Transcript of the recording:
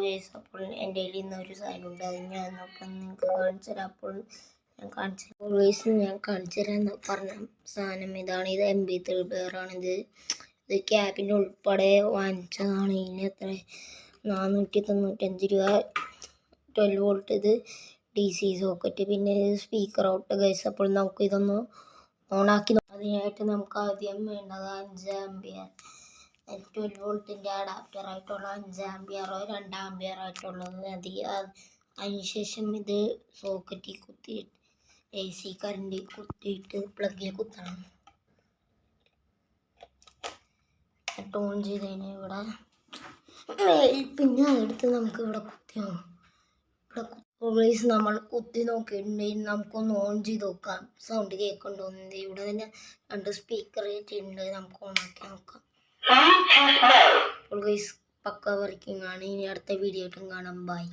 Guys, അപ്പോൾ എൻ്റെ കയ്യിൽ ഇന്നൊരു സാധനമുണ്ട്. അത് ഞാൻ അപ്പം നിങ്ങൾക്ക് കാണിച്ചു തരാം. അപ്പോൾ ഞാൻ കാണിച്ചു തരാമെന്ന് പറഞ്ഞ സാധനം ഇതാണ്. ഇത് MP3 പ്ലെയറാണിത്. ഇത് ക്യാബിൻ്റെ ഉൾപ്പെടെ വാങ്ങിച്ചതാണ്. ഇതിന് എത്ര 495 രൂപ. 12 വോൾട്ട്. ഇത് DC സോക്കറ്റ്. പിന്നെ സ്പീക്കർ ഔട്ട് ഗൈസ്. അപ്പോൾ നമുക്ക് ഇതൊന്ന് ഓണാക്കി. അതിനായിട്ട് നമുക്ക് ആദ്യം വേണ്ടത് 5 ആമ്പിയർ 12 വോൾട്ടിൻ്റെ അഡാപ്റ്റർ ആയിട്ടുള്ള 5 ആമ്പിയറോ 2 ആമ്പിയർ ആയിട്ടുള്ളത് മതി. അതിനുശേഷം ഇത് സോക്കറ്റിൽ കുത്തിയിട്ട് AC കറണ്ടിൽ കുത്തിയിട്ട് പ്ലഗിൽ കുത്തണം. ഓൺ ചെയ്തതിന് ഇവിടെ പിന്നെ അതെടുത്ത് നമുക്ക് ഇവിടെ കുത്തിയാവും. ഇവിടെ നമ്മൾ കുത്തി നോക്കിയിട്ടുണ്ടെങ്കിൽ നമുക്കൊന്ന് ഓൺ ചെയ്ത് നോക്കാം. സൗണ്ട് കേൾക്കുന്നുണ്ടോന്ന്. ഇവിടെ തന്നെ 2 സ്പീക്കർ ആയിട്ടുണ്ട്. നമുക്ക് ഓണാക്കി നോക്കാം. അപ്പോൾ പക്ക വർക്കിംഗ് ആണ്. ഇനി അടുത്ത വീഡിയോ ആയിട്ടും കാണാം. ബൈ.